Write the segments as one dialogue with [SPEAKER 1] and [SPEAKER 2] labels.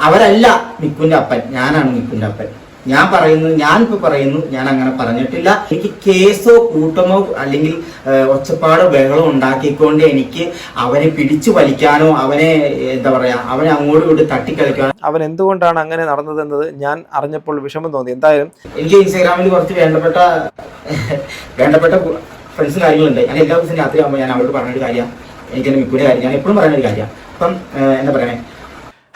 [SPEAKER 1] അവരല്ല മിക്കുവിന്റെ അപ്പൻ, ഞാനാണ് മിക്കുവിന്റെ അപ്പൻ. ഞാനിപ്പോ പറയുന്നു, ഞാൻ അങ്ങനെ പറഞ്ഞിട്ടില്ല. എനിക്ക് കേസോ കൂട്ടമോ അല്ലെങ്കിൽ ഒച്ചപ്പാടോ ബഹളോ ഉണ്ടാക്കിക്കൊണ്ട് എനിക്ക് അവനെ പിടിച്ചു വലിക്കാനോ അവനെ എന്താ പറയാ അവനെ അങ്ങോട്ടും ഇങ്ങോട്ട് തട്ടിക്കളിക്കാനോ.
[SPEAKER 2] അവൻ എന്തുകൊണ്ടാണ് അങ്ങനെ നടന്നതെന്നത് ഞാൻ അറിഞ്ഞപ്പോൾ വിഷമം തോന്നി. എന്തായാലും
[SPEAKER 1] എനിക്ക് ഇൻസ്റ്റാഗ്രാമിൽ കുറച്ച് വേണ്ടപ്പെട്ട ഫ്രണ്ട്സും കാര്യങ്ങളുണ്ട്. ഞാൻ എല്ലാ ദിവസവും രാത്രി ആകുമ്പോൾ ഞാൻ അവരോട് പറഞ്ഞൊരു കാര്യം, എനിക്ക് എൻ്റെ മിക്കുവിന്റെ കാര്യം ഞാൻ എപ്പോഴും പറയുന്ന ഒരു കാര്യമാണ്. അപ്പം എന്താ പറയണേ.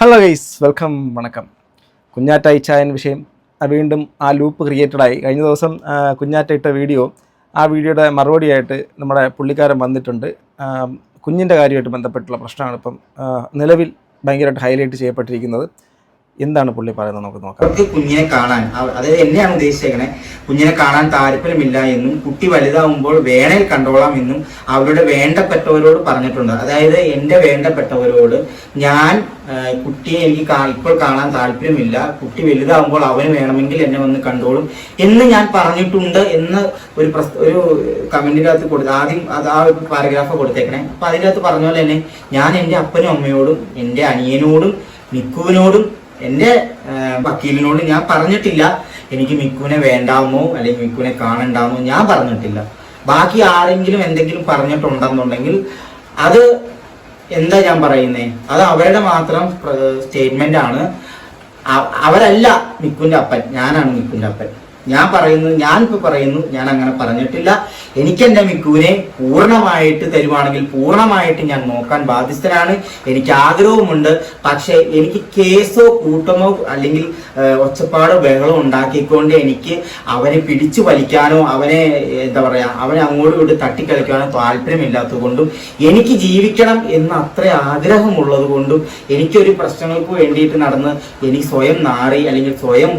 [SPEAKER 2] ഹലോ ഗൈസ്, വെൽക്കം, വണക്കം. കുഞ്ഞാറ്റ ഇച്ചായൻ വിഷയം വീണ്ടും ആ ലൂപ്പ് ക്രിയേറ്റഡായി. കഴിഞ്ഞ ദിവസം കുഞ്ഞാറ്റ ഇട്ട വീഡിയോ, ആ വീഡിയോയുടെ മറുപടിയായിട്ട് നമ്മുടെ പുള്ളിക്കാരൻ വന്നിട്ടുണ്ട്. കുഞ്ഞിൻ്റെ കാര്യമായിട്ട് ബന്ധപ്പെട്ടുള്ള പ്രശ്നമാണ് ഇപ്പം നിലവിൽ ഭയങ്കരമായിട്ട് ഹൈലൈറ്റ് ചെയ്യപ്പെട്ടിരിക്കുന്നത്. എന്താണ് പുള്ളി പറയുന്നത് നമുക്ക് നോക്കാം.
[SPEAKER 1] അവർക്ക് കുഞ്ഞിനെ കാണാൻ, അതായത് എന്നെയാണ് ഉദ്ദേശിച്ചേക്കണേ, കുഞ്ഞിനെ കാണാൻ താല്പര്യമില്ല എന്നും കുട്ടി വലുതാവുമ്പോൾ വേണേൽ കണ്ടോളാം എന്നും അവരുടെ വേണ്ടപ്പെട്ടവരോട് പറഞ്ഞിട്ടുണ്ട്. അതായത് എൻ്റെ വേണ്ടപ്പെട്ടവരോട് ഞാൻ കുട്ടിയെ എനിക്ക് ഇപ്പോൾ കാണാൻ താല്പര്യമില്ല, കുട്ടി വലുതാവുമ്പോൾ അവന് വേണമെങ്കിൽ എന്നെ വന്ന് കണ്ടോളും എന്ന് ഞാൻ പറഞ്ഞിട്ടുണ്ട് എന്ന് ഒരു കമന്റിൻ്റെ അകത്ത് കൊടുത്ത് ആദ്യം ആ ഒരു പാരഗ്രാഫ് കൊടുത്തേക്കണേ. അപ്പൊ അതിൻ്റെ അകത്ത് പറഞ്ഞ പോലെ തന്നെ ഞാൻ എൻ്റെ അപ്പനും അമ്മയോടും എൻ്റെ അനിയനോടും മിക്കുവിനോടും എൻ്റെ വക്കീലിനോടും ഞാൻ പറഞ്ഞിട്ടില്ല എനിക്ക് മിക്കുവിനെ വേണ്ടാമോ അല്ലെങ്കിൽ മിക്കുവിനെ കാണണ്ടാമോ, ഞാൻ പറഞ്ഞിട്ടില്ല. ബാക്കി ആരെങ്കിലും എന്തെങ്കിലും പറഞ്ഞിട്ടുണ്ടെന്നുണ്ടെങ്കിൽ അത് എന്താ ഞാൻ പറയുന്നേ, അത് അവരുടെ മാത്രം സ്റ്റേറ്റ്മെന്റ് ആണ്. അവരല്ല മിക്കുവിന്റെ അപ്പൻ, ഞാനാണ് മിക്കുവിന്റെ അപ്പൻ. ഞാനിപ്പോ പറയുന്നു, ഞാൻ അങ്ങനെ പറഞ്ഞിട്ടില്ല. എനിക്ക് എൻ്റെ മിക്കുവിനെ പൂർണ്ണമായിട്ട് തരുവാണെങ്കിൽ പൂർണ്ണമായിട്ട് ഞാൻ നോക്കാൻ ബാധ്യസ്ഥനാണ്. എനിക്ക് ആഗ്രഹവുമുണ്ട്. പക്ഷെ എനിക്ക് കേസോ കൂട്ടമോ അല്ലെങ്കിൽ ഒച്ചപ്പാടോ ബഹളോ ഉണ്ടാക്കിക്കൊണ്ട് എനിക്ക് അവനെ പിടിച്ചു വലിക്കാനോ അവനെ എന്താ പറയാ അവനെ അങ്ങോട്ടും ഇങ്ങോട്ട് തട്ടിക്കളിക്കാനോ താല്പര്യമില്ലാത്തത് കൊണ്ടും എനിക്ക് ജീവിക്കണം എന്ന് അത്ര ആഗ്രഹമുള്ളത് കൊണ്ടും എനിക്കൊരു പ്രശ്നങ്ങൾക്ക് വേണ്ടിയിട്ട് നടന്ന് എനിക്ക് സ്വയം നാറി അല്ലെങ്കിൽ സ്വയം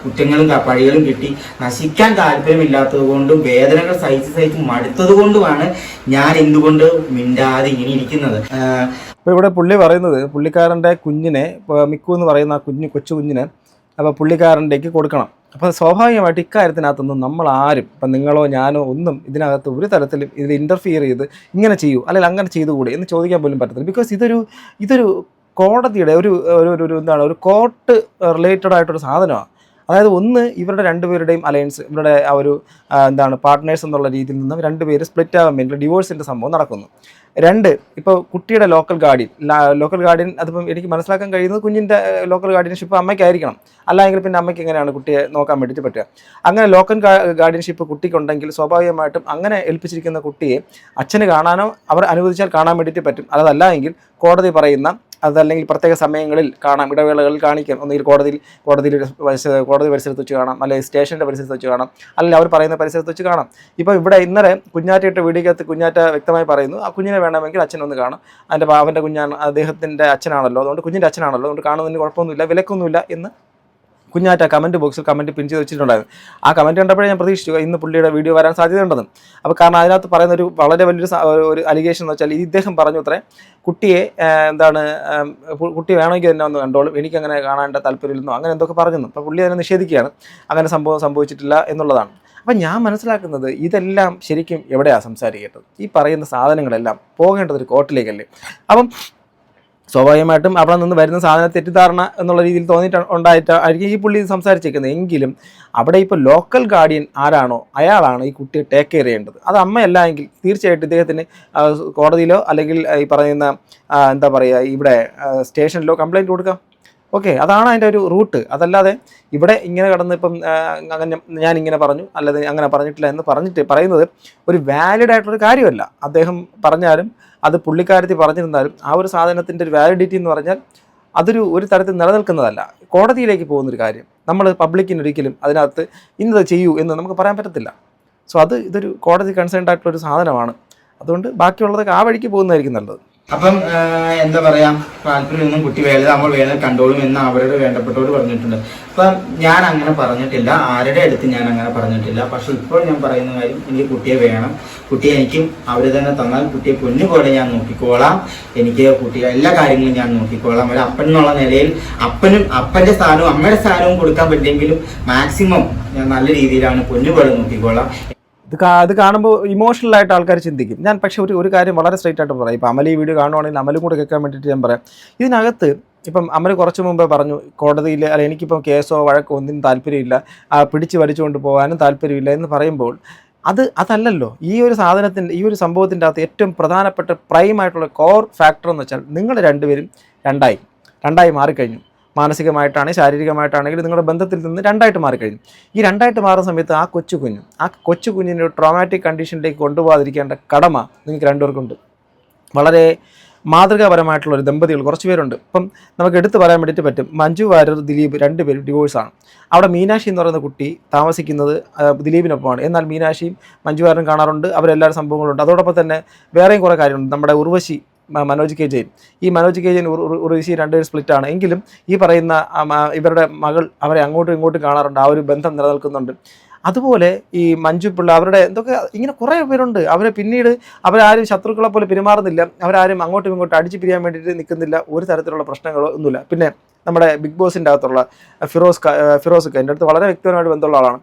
[SPEAKER 1] കുറ്റങ്ങളും പഴികളും കിട്ടി നശിക്കാൻ താല്പര്യമില്ലാത്തത് കൊണ്ടും വേദനകൾ സഹിച്ച് മടുത്തത് കൊണ്ടുമാണ് ഞാൻ എന്തുകൊണ്ട് മിണ്ടാതെ ഇങ്ങനെ ഇരിക്കുന്നത്.
[SPEAKER 2] അപ്പോൾ ഇവിടെ പുള്ളി പറയുന്നത് പുള്ളിക്കാരൻ്റെ കുഞ്ഞിനെ, മിക്കു എന്ന് പറയുന്ന ആ കൊച്ചു കുഞ്ഞിനെ അപ്പോൾ പുള്ളിക്കാരൻ്റെക്ക് കൊടുക്കണം. അപ്പോൾ സ്വാഭാവികമായിട്ട് ഇക്കാര്യത്തിനകത്തൊന്നും നമ്മൾ ആരും, ഇപ്പം നിങ്ങളോ ഞാനോ ഒന്നും ഇതിനകത്ത് ഒരു തരത്തിലും ഇതിൽ ഇൻ്റർഫിയർ ചെയ്ത് ഇങ്ങനെ ചെയ്യൂ അല്ലെങ്കിൽ അങ്ങനെ ചെയ്തുകൂടെ എന്ന് ചോദിക്കാൻ പോലും പറ്റത്തില്ല. ബിക്കോസ് ഇതൊരു കോടതിയുടെ ഒരു കോർട്ട് റിലേറ്റഡ് ആയിട്ടൊരു സാധനമാണ്. അതായത് ഒന്ന്, ഇവരുടെ രണ്ടുപേരുടെയും അലയൻസ്, ഇവരുടെ ആ ഒരു പാർട്ട്നേഴ്സ് എന്നുള്ള രീതിയിൽ നിന്ന് രണ്ടുപേര് സ്പ്ലിറ്റ് ആകാൻ വേണ്ടി ഡിവോഴ്സിൻ്റെ സംഭവം നടക്കുന്നു. രണ്ട്, ഇപ്പോൾ കുട്ടിയുടെ ലോക്കൽ ഗാർഡിയൻ അതിപ്പം എനിക്ക് മനസ്സിലാക്കാൻ കഴിയുന്നത് കുഞ്ഞിൻ്റെ ലോക്കൽ ഗാർഡിയൻഷിപ്പ് അമ്മയ്ക്കായിരിക്കണം. അല്ലെങ്കിൽ പിന്നെ അമ്മയ്ക്ക് എങ്ങനെയാണ് കുട്ടിയെ നോക്കാൻ വേണ്ടിയിട്ട് പറ്റുക? അങ്ങനെ ലോക്കൽ ഗാർഡിയൻഷിപ്പ് കുട്ടിക്കുണ്ടെങ്കിൽ സ്വാഭാവികമായിട്ടും അങ്ങനെ ഏൽപ്പിച്ചിരിക്കുന്ന കുട്ടിയെ അച്ഛന് കാണാനോ അവർ അനുവദിച്ചാൽ കാണാൻ വേണ്ടിയിട്ട് പറ്റും. അതല്ല എങ്കിൽ കോടതി പറയുന്ന അതല്ലെങ്കിൽ പ്രത്യേക സമയങ്ങളിൽ കാണാം, ഇടവേളകളിൽ കാണിക്കാം. ഒന്നുകിൽ കോടതി പരിസരത്ത് വെച്ച് കാണാം, അല്ലെങ്കിൽ സ്റ്റേഷൻ്റെ പരിസരത്ത് വെച്ച് കാണാം, അല്ലെങ്കിൽ അവർ പറയുന്ന പരിസരത്ത് വെച്ച് കാണാം. ഇപ്പോൾ ഇവിടെ ഇന്നലെ കുഞ്ഞാറ്റയുടെ വീഡിയോക്കകത്ത് കുഞ്ഞാറ്റ വ്യക്തമായി പറയുന്നു ആ കുഞ്ഞിനെ വേണമെങ്കിൽ അച്ഛനൊന്ന് കാണാം, അവൻ്റെ കുഞ്ഞാണ്, അദ്ദേഹത്തിൻ്റെ അച്ഛനാണല്ലോ, അതുകൊണ്ട് കുഞ്ഞിൻ്റെ അച്ഛനാണല്ലോ, അതുകൊണ്ട് കാണുന്നതിന് കുഴപ്പമൊന്നുമില്ല, വിലക്കൊന്നുമില്ല എന്ന് കുഞ്ഞാറ്റ കമൻറ്റ് ബോക്സിൽ കമൻറ്റ് പിൻ ചെയ്ത് വെച്ചിട്ടുണ്ടായിരുന്നു. ആ കമൻറ്റ് കണ്ടപ്പോഴേ ഞാൻ പ്രതീക്ഷിച്ചു ഇന്ന് പുള്ളിയുടെ വീഡിയോ വരാൻ സാധ്യതയുണ്ടെന്ന്. അപ്പോൾ കാരണം അതിനകത്ത് പറയുന്ന വളരെ വലിയൊരു അലിഗേഷൻ എന്ന് വെച്ചാൽ ഇദ്ദേഹം പറഞ്ഞു അത്രേ, കുട്ടിയെ കുട്ടി വേണമെങ്കിൽ തന്നെ ഒന്ന് കണ്ടോളും, എനിക്കങ്ങനെ കാണാൻ താല്പര്യമില്ലെന്നോ അങ്ങനെ എന്തൊക്കെ പറഞ്ഞു. അപ്പോൾ പുള്ളി അതിനെ നിഷേധിക്കുകയാണ്, അങ്ങനെ സംഭവിച്ചിട്ടില്ല എന്നുള്ളതാണ്. അപ്പം ഞാൻ മനസ്സിലാക്കുന്നത് ഇതെല്ലാം ശരിക്കും എവിടെയാണ് സംസാരിക്കേണ്ടത്? ഈ പറയുന്ന സാധനങ്ങളെല്ലാം പോകേണ്ടത് ഒരു കോർട്ടിലേക്കല്ലേ? അപ്പം സ്വാഭാവികമായിട്ടും അവിടെ നിന്ന് വരുന്ന സാധനം തെറ്റിദ്ധാരണ എന്നുള്ള രീതിയിൽ ഉണ്ടായിട്ടായിരിക്കും ഈ പുള്ളി സംസാരിച്ചേക്കുന്നത്. എങ്കിലും അവിടെ ഇപ്പോൾ ലോക്കൽ ഗാർഡിയൻ ആരാണോ അയാളാണ് ഈ കുട്ടിയെ ടേക്ക് കെയർ ചെയ്യേണ്ടത്. അത് അമ്മയല്ല എങ്കിൽ തീർച്ചയായിട്ടും ഇദ്ദേഹത്തിന് കോടതിയിലോ അല്ലെങ്കിൽ ഈ പറയുന്ന ഇവിടെ സ്റ്റേഷനിലോ കംപ്ലയിൻറ്റ് കൊടുക്കാം. ഓക്കെ, അതാണ് അതിൻ്റെ ഒരു റൂട്ട്. അതല്ലാതെ ഇവിടെ ഇങ്ങനെ കടന്ന് ഇപ്പം അങ്ങനെ ഞാൻ ഇങ്ങനെ പറഞ്ഞു അല്ലെങ്കിൽ അങ്ങനെ പറഞ്ഞിട്ടില്ല എന്ന് പറയുന്നത് ഒരു വാലിഡ് ആയിട്ടുള്ളൊരു കാര്യമല്ല. അദ്ദേഹം പറഞ്ഞാലും അത് പുള്ളിക്കാരത്തി പറഞ്ഞിരുന്നാലും ആ ഒരു സാധനത്തിൻ്റെ ഒരു വാലിഡിറ്റി എന്ന് പറഞ്ഞാൽ ഒരു തരത്തിൽ നിലനിൽക്കുന്നതല്ല. കോടതിയിലേക്ക് പോകുന്നൊരു കാര്യം നമ്മൾ പബ്ലിക്കിന് ഒരിക്കലും അതിനകത്ത് ഇന്നത് ചെയ്യൂ എന്ന് നമുക്ക് പറയാൻ പറ്റത്തില്ല. സോ ഇതൊരു കോടതി കൺസേൺഡ് ആയിട്ടുള്ളൊരു സാധനമാണ്. അതുകൊണ്ട് ബാക്കിയുള്ളതൊക്കെ ആ വഴിക്ക് പോകുന്നതായിരിക്കും നല്ലത്.
[SPEAKER 1] അപ്പം എന്താ പറയാ, താല്പര്യമൊന്നും കുട്ടി വലുതാകുമ്പോൾ വേണേൽ കണ്ടോളും എന്ന് അവരുടെ വേണ്ടപ്പെട്ടവർ പറഞ്ഞിട്ടുണ്ട്. അപ്പം ഞാൻ അങ്ങനെ പറഞ്ഞിട്ടില്ല, ആരുടെ അടുത്ത് ഞാൻ അങ്ങനെ പറഞ്ഞിട്ടില്ല. പക്ഷെ ഇപ്പോൾ ഞാൻ പറയുന്ന കാര്യം, എനിക്ക് കുട്ടിയെ വേണം, കുട്ടിയെ എനിക്കും അവർ തന്നെ തന്നാൽ കുട്ടിയെ പൊന്നുപോലെ ഞാൻ നോക്കിക്കോളാം, എനിക്ക് കുട്ടിയെ എല്ലാ കാര്യങ്ങളും ഞാൻ നോക്കിക്കോളാം. ഒരു അപ്പൻ എന്നുള്ള നിലയിൽ അപ്പൻ്റെ സ്ഥാനവും അമ്മയുടെ സ്ഥാനവും കൊടുക്കാൻ പറ്റില്ലെങ്കിലും മാക്സിമം ഞാൻ നല്ല രീതിയിലാണ് പൊന്നുപോലെ നോക്കിക്കോളാം.
[SPEAKER 2] ഇത് കാണുമ്പോൾ ഇമോഷണലായിട്ട് ആൾക്കാർ ചിന്തിക്കും. ഞാൻ പക്ഷേ ഒരു കാര്യം വളരെ സ്ട്രൈറ്റ് ആയിട്ട് പറയാം. ഇപ്പോൾ അമൽ ഈ വീഡിയോ കാണുവാണെങ്കിൽ അമലും കൂടെ കേൾക്കാൻ വേണ്ടിയിട്ട് ഞാൻ പറയാം, ഇതിനകത്ത് ഇപ്പം അമ്മ കുറച്ച് മുമ്പേ പറഞ്ഞു കോടതിയിൽ അല്ല എനിക്കിപ്പം കേസോ വഴക്കോ ഒന്നിനും താല്പര്യമില്ല, പിടിച്ച് വലിച്ചുകൊണ്ട് പോകാനും താല്പര്യമില്ല എന്ന് പറയുമ്പോൾ അതല്ലല്ലോ ഈ ഒരു സാധനത്തിൻ്റെ ഈ ഒരു സംഭവത്തിൻ്റെ അകത്ത് ഏറ്റവും പ്രധാനപ്പെട്ട പ്രൈമായിട്ടുള്ള കോർ ഫാക്ടർ എന്ന് വെച്ചാൽ നിങ്ങൾ രണ്ടുപേരും രണ്ടായി മാറിക്കഴിഞ്ഞു. മാനസികമായിട്ടാണെങ്കിൽ ശാരീരികമായിട്ടാണെങ്കിലും നിങ്ങളുടെ ബന്ധത്തിൽ നിന്ന് രണ്ടായിട്ട് മാറിക്കഴിഞ്ഞു. ഈ രണ്ടായിട്ട് മാറുന്ന സമയത്ത് ആ കൊച്ചു കുഞ്ഞിനെ ഒരു ട്രോമാറ്റിക് കണ്ടീഷനിലേക്ക് കൊണ്ടുപോകാതിരിക്കേണ്ട കടമ നിങ്ങൾക്ക് രണ്ടുപേർക്കുണ്ട്. വളരെ മാതൃകാപരമായിട്ടുള്ള ഒരു ദമ്പതികൾ കുറച്ച് പേരുണ്ട്. ഇപ്പം നമുക്ക് എടുത്തു പറയാൻ വേണ്ടിയിട്ട് പറ്റും. മഞ്ജു വാര്യർ, ദിലീപ് രണ്ടുപേരും ഡിവോഴ്സാണ്. അവിടെ മീനാക്ഷി എന്ന് പറയുന്ന കുട്ടി താമസിക്കുന്നത് ദിലീപിനൊപ്പമാണ്. എന്നാൽ മീനാക്ഷിയും മഞ്ജു വാര്യരും കാണാറുണ്ട്, അവരെല്ലാവരും സംഭവങ്ങളുണ്ട്. അതോടൊപ്പം തന്നെ വേറെയും കുറേ കാര്യമുണ്ട്. നമ്മുടെ ഉർവശി, മനോജ് കെ ജെയിൻ, ഈ മനോജ് കെ ജെയിൻ ഉർവശി രണ്ടുപേരും സ്പ്ലിറ്റാണ്. എങ്കിലും ഈ പറയുന്ന ഇവരുടെ മകൾ അവരെ അങ്ങോട്ടും ഇങ്ങോട്ടും കാണാറുണ്ട്, ആ ഒരു ബന്ധം നിലനിൽക്കുന്നുണ്ട്. അതുപോലെ ഈ മഞ്ജു പിള്ള അവരുടെ എന്തൊക്കെ ഇങ്ങനെ കുറേ പേരുണ്ട്. അവരെ പിന്നീട് അവരാരും ശത്രുക്കളെ പോലെ പെരുമാറുന്നില്ല, അവരാരും അങ്ങോട്ടും ഇങ്ങോട്ടും അടിച്ചു പിരിയാൻ വേണ്ടിയിട്ട് നിൽക്കുന്നില്ല, ഒരു തരത്തിലുള്ള പ്രശ്നങ്ങളോ ഒന്നുമില്ല. പിന്നെ നമ്മുടെ ബിഗ് ബോസിൻ്റെ അകത്തുള്ള ഫിറോസ് എൻ്റെ അടുത്ത് വളരെ വ്യക്തിപരമായിട്ട് ബന്ധമുള്ള ആളാണ്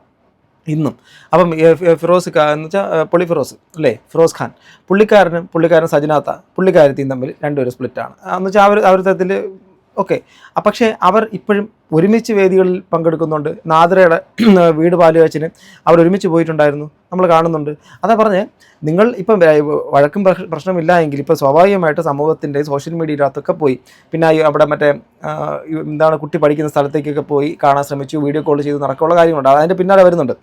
[SPEAKER 2] ഇന്നും. അപ്പം ഫിറോസ് എന്ന് വെച്ചാൽ ഫിറോസ് അല്ലേ, ഫിറോസ് ഖാൻ, പുള്ളിക്കാരൻ സജനാത്ത പുള്ളിക്കാരത്തിയും തമ്മിൽ രണ്ടുപേരും സ്പ്ലിറ്റാണ്. എന്ന് വെച്ചാൽ ആ ഒരു തരത്തിൽ ഓക്കെ. പക്ഷേ അവർ ഇപ്പോഴും ഒരുമിച്ച് വേദികളിൽ പങ്കെടുക്കുന്നുണ്ട്. നാദ്രയുടെ വീട് പാലുകാച്ചിന് അവർ ഒരുമിച്ച് പോയിട്ടുണ്ടായിരുന്നു, നമ്മൾ കാണുന്നുണ്ട്. അതാ പറഞ്ഞ് നിങ്ങൾ ഇപ്പം വഴക്കും പ്രശ്നമില്ല എങ്കിൽ ഇപ്പോൾ സ്വാഭാവികമായിട്ട് സമൂഹത്തിൻ്റെ സോഷ്യൽ മീഡിയയിലകത്തൊക്കെ പോയി, പിന്നെ അവിടെ മറ്റേ കുട്ടി പഠിക്കുന്ന സ്ഥലത്തേക്കൊക്കെ പോയി കാണാൻ ശ്രമിച്ചു, വീഡിയോ കോൾ ചെയ്ത് നടക്കാനുള്ള കാര്യങ്ങളുണ്ട്, അതിൻ്റെ പിന്നാലെ വരുന്നുണ്ട്.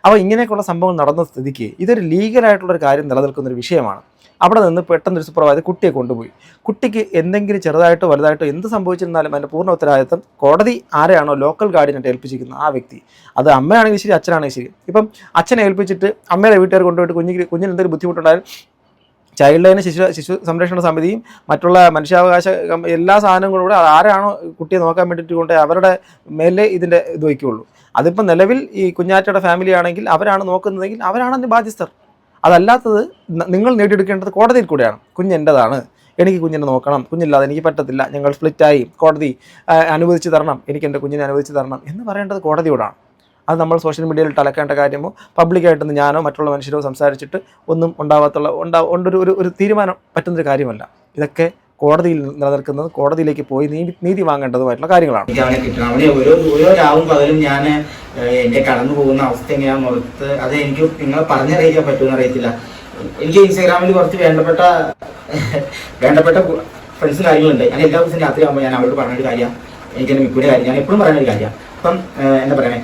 [SPEAKER 2] അപ്പോൾ ഇങ്ങനെയൊക്കെയുള്ള സംഭവം നടന്ന സ്ഥിതിക്ക് ഇതൊരു ലീഗലായിട്ടുള്ളൊരു കാര്യം നിലനിൽക്കുന്നൊരു വിഷയമാണ്. അവിടെ നിന്ന് പെട്ടെന്നൊരു സുപ്രഭാതത്തിൽ കുട്ടിയെ കൊണ്ടുപോയി. കുട്ടിക്ക് എന്തെങ്കിലും ചെറുതായിട്ടോ വലുതായിട്ടോ എന്ത് സംഭവിച്ചിരുന്നാലും അതിൻ്റെ പൂർണ്ണ ഉത്തരവാദിത്വം കോടതി ആരെയാണോ ലോക്കൽ ഗാർഡിയനായിട്ട് ഏൽപ്പിച്ചിരിക്കുന്നത് ആ വ്യക്തി, അത് അമ്മയാണെങ്കിൽ ശരി അച്ഛനാണെങ്കിൽ ശരി. ഇപ്പം അച്ഛനെ ഏൽപ്പിച്ചിട്ട് അമ്മയുടെ വീട്ടുകാർ കൊണ്ടുപോയിട്ട് കുഞ്ഞിന് എന്തെങ്കിലും ബുദ്ധിമുട്ടുണ്ടായാലും ചൈൽഡ് ലൈൻ ശിശു സംരക്ഷണ സമിതിയും മറ്റുള്ള മനുഷ്യാവകാശ എല്ലാ സാധനങ്ങളും കൂടെ ആരാണോ കുട്ടിയെ നോക്കാൻ വേണ്ടിയിട്ട് കൊണ്ട് അവരുടെ മേലെ ഇതിൻ്റെ ഇത് വയ്ക്കുകയുള്ളൂ. അതിപ്പം നിലവിൽ ഈ കുഞ്ഞാറ്റയുടെ ഫാമിലി ആണെങ്കിൽ അവരാണ് നോക്കുന്നതെങ്കിൽ അവരാണ് അതിന് ബാധ്യസ്ഥർ. അതല്ലാത്തത് നിങ്ങൾ നേടിയെടുക്കേണ്ടത് കോടതിയിൽ കൂടെയാണ്. കുഞ്ഞെൻ്റെതാണ്, എനിക്ക് കുഞ്ഞിനെ നോക്കണം, കുഞ്ഞില്ലാതെ എനിക്ക് പറ്റത്തില്ല, ഞങ്ങൾ സ്പ്ലിറ്റായി, കോടതി അനുവദിച്ച് തരണം, എനിക്ക് എൻ്റെ കുഞ്ഞിനെ അനുവദിച്ച് തരണം എന്ന് പറയേണ്ടത് കോടതിയോടാണ്. അത് നമ്മൾ സോഷ്യൽ മീഡിയയിൽ ടലക്കേണ്ട കാര്യമോ പബ്ലിക്കായിട്ടൊന്ന് ഞാനോ മറ്റുള്ള മനുഷ്യരോ സംസാരിച്ചിട്ട് ഒന്നും ഒരു തീരുമാനം പറ്റുന്നൊരു കാര്യമല്ല. ഇതൊക്കെ കോടതിയിൽ നിലനിൽക്കുന്നത്, കോടതിയിലേക്ക് പോയി നീതി വാങ്ങേണ്ടതുമായിട്ടുള്ള കാര്യങ്ങളാണ്.
[SPEAKER 1] ഓരോ രാവും പകലും ഞാൻ എന്റെ കടന്നു പോകുന്ന അവസ്ഥ എങ്ങനെയാണെന്ന് ഓർത്ത് അത് എനിക്ക് നിങ്ങളെ പറഞ്ഞറിയിക്കാൻ പറ്റുമെന്ന് അറിയത്തില്ല. എനിക്ക് ഇൻസ്റ്റാഗ്രാമിൽ കുറച്ച് വേണ്ടപ്പെട്ട ഫ്രണ്ട്സും കാര്യങ്ങളുണ്ട്. ഞാൻ എല്ലാ ദിവസവും രാത്രി ആകുമ്പോൾ ഞാൻ അവരോട് പറഞ്ഞൊരു കാര്യം, എനിക്ക് എൻ്റെ മിക്കുവിൻ്റെ കാര്യം ഞാൻ എപ്പോഴും പറയുന്നൊരു കാര്യം. അപ്പം എന്താ പറയണേ,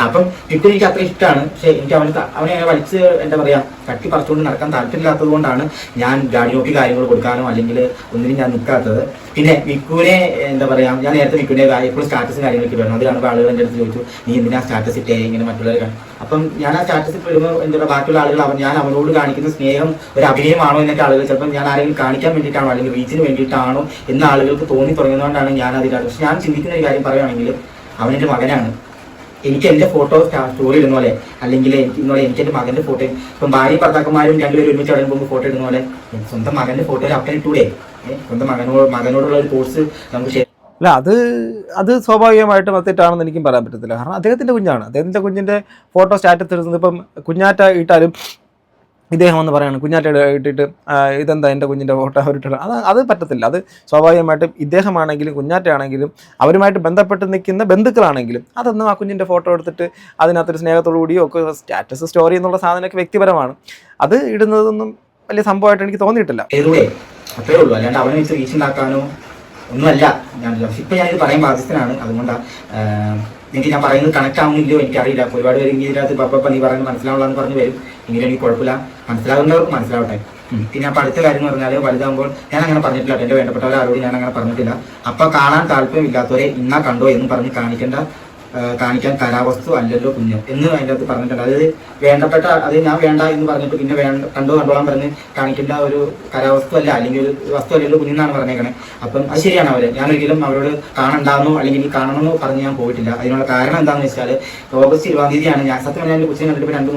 [SPEAKER 1] അപ്പം മിക്കു എനിക്ക് അത്ര ഇഷ്ടമാണ്. പക്ഷെ എനിക്ക് അവനെ വലിച്ച് എന്താ പറയാ തട്ടി പറിച്ചുകൊണ്ട് നടക്കാൻ താല്പര്യമില്ലാത്തത് കൊണ്ടാണ് ഞാൻ ഗാഡിയോക്ക് കാര്യങ്ങൾ കൊടുക്കാനോ അല്ലെങ്കിൽ ഒന്നിനും ഞാൻ നിൽക്കാത്തത്. പിന്നെ മിക്കുവിനെ എന്താ പറയാ, ഞാൻ നേരത്തെ മിക്കുവിന്റെ എപ്പോഴും സ്റ്റാറ്റസും കാര്യങ്ങളൊക്കെ ഇടുന്നു. അത് കാണുമ്പോൾ ആളുകൾ എൻ്റെ അടുത്ത് ചോദിച്ചു, നീ എന്തിനാ സ്റ്റാറ്റസ് ഇട്ടേ ഇങ്ങനെ മറ്റുള്ളവർ. അപ്പം ഞാൻ ആ സ്റ്റാറ്റസ് ഇടുമ്പോൾ എന്താ ബാക്കിയുള്ള ആളുകൾ ഞാൻ അവനോട് കാണിക്കുന്ന സ്നേഹം ഒരു അഭിനയമാണോ എന്നൊക്കെ ആളുകൾ ചിലപ്പോൾ ഞാൻ ആരെങ്കിലും കാണിക്കാൻ വേണ്ടിയിട്ടാണോ അല്ലെങ്കിൽ റീച്ചിന് വേണ്ടിയിട്ടാണോ എന്ന് ആളുകൾക്ക് തോന്നി തുടങ്ങുന്നതുകൊണ്ടാണ് ഞാൻ അതിലാണ്. പക്ഷെ ഞാൻ ചിന്തിക്കുന്ന ഒരു കാര്യം പറയുകയാണെങ്കിൽ അവനെൻ്റെ മകനാണ്. എനിക്ക് എൻ്റെ ഫോട്ടോ സ്റ്റോറി ഇടുന്ന പോലെ അല്ലെങ്കിൽ എനിക്ക് എൻ്റെ മകൻ്റെ ഫോട്ടോ, ഇപ്പം ഭാര്യ ഭർത്താക്കന്മാരും രണ്ടുപേരും ഒരുമിച്ച് അവിടെ പോകുമ്പോൾ ഫോട്ടോ ഇടുന്ന പോലെ സ്വന്തം മകൻ്റെ ഫോട്ടോ അപ്പൻ ഇട്ടൂടെ? സ്വന്തം മകനോടുള്ള ഒരു പോസ്റ്റ് നമുക്ക്
[SPEAKER 2] അല്ല, അത് സ്വാഭാവികമായിട്ടും തെറ്റാണെന്ന് എനിക്കും പറയാൻ പറ്റത്തില്ല. കാരണം അദ്ദേഹത്തിൻ്റെ കുഞ്ഞാണ്, അദ്ദേഹത്തിൻ്റെ കുഞ്ഞിൻ്റെ ഫോട്ടോ സ്റ്റാറ്റസ് ഇടുന്നത്. ഇപ്പം കുഞ്ഞാറ്റ ഇട്ടാലും ഇദ്ദേഹം എന്ന് പറയാണ്, കുഞ്ഞാറ്റ ഇട്ടിട്ട് ഇതെന്താ എൻ്റെ കുഞ്ഞിൻ്റെ ഫോട്ടോ അവരിട്ടത്, അത് പറ്റത്തില്ല. അത് സ്വാഭാവികമായിട്ടും ഇദ്ദേഹമാണെങ്കിലും കുഞ്ഞാറ്റയാണെങ്കിലും അവരുമായിട്ട് ബന്ധപ്പെട്ട് നിൽക്കുന്ന ബന്ധുക്കളാണെങ്കിലും അതൊന്നും ആ കുഞ്ഞിൻ്റെ ഫോട്ടോ എടുത്തിട്ട് അതിനകത്തൊരു സ്നേഹത്തോടു കൂടിയോ ഒക്കെ സ്റ്റാറ്റസ് സ്റ്റോറി എന്നുള്ള സാധനമൊക്കെ വ്യക്തിപരമാണ്. അത് ഇടുന്നതൊന്നും വലിയ സംഭവമായിട്ട് എനിക്ക് തോന്നിയിട്ടില്ല.
[SPEAKER 1] അത്രേ ഉള്ളൂ, അല്ലാണ്ട് അവനെ വെച്ച് റീച്ച് ഉണ്ടാക്കാനോ ഒന്നുമല്ല. ഇപ്പം ഞാനിത് പറയാൻ ബാധ്യസ്ഥനാണ്. അതുകൊണ്ടാണ് എനിക്ക് ഞാൻ പറയുന്നത് കണക്ട് ആവുന്നില്ലയോ എനിക്കറിയില്ല. ഒരുപാട് പേര് ഇതിനകത്ത് പപ്പ നീ പറയുന്നത് മനസ്സിലാവുള്ളതെന്ന് പറഞ്ഞു വരും. എങ്കിലും എനിക്ക് കുഴപ്പമില്ല, മനസ്സിലാകുന്നവർക്ക് മനസ്സിലാവട്ടെ. പിന്നെ അപ്പം അടുത്ത കാര്യം എന്ന് പറഞ്ഞാൽ വലുതാകുമ്പോൾ ഞാൻ അങ്ങനെ പറഞ്ഞിട്ടില്ല, എൻ്റെ വേണ്ടപ്പെട്ടവരാരോട് ഞാൻ അങ്ങനെ പറഞ്ഞിട്ടില്ല. അപ്പം കാണാൻ താല്പര്യമില്ലാത്തവരെ ഇന്നാ കണ്ടോ എന്ന് പറഞ്ഞ് കാണിക്കാൻ കലാവസ്തു അല്ലല്ലോ കുഞ്ഞ് എന്ന് അതിൻ്റെ അകത്ത് പറഞ്ഞിട്ടുണ്ട്. അതായത് വേണ്ടപ്പെട്ട അത് ഞാൻ വേണ്ട എന്ന് പറഞ്ഞിട്ട് പിന്നെ കണ്ടോളാൻ പറഞ്ഞ് കാണിക്കേണ്ട ഒരു കലാവസ്തു അല്ല, അല്ലെങ്കിൽ ഒരു വസ്തു അല്ലല്ലോ കുഞ്ഞെന്നാണ് പറഞ്ഞേക്കണേ. അപ്പം അത് ശരിയാണ്. ഞാൻ ഒരിക്കലും അവരോട് കാണണ്ടെന്നോ അല്ലെങ്കിൽ കാണണമെന്നോ പറഞ്ഞ് ഞാൻ പോയിട്ടില്ല. അതിനുള്ള കാരണം എന്താണെന്ന് വെച്ചാൽ ഓഗസ്റ്റ് 20 ഞാൻ സത്യം ഞാൻ എൻ്റെ കൊച്ചിനെ കണ്ടിട്ട്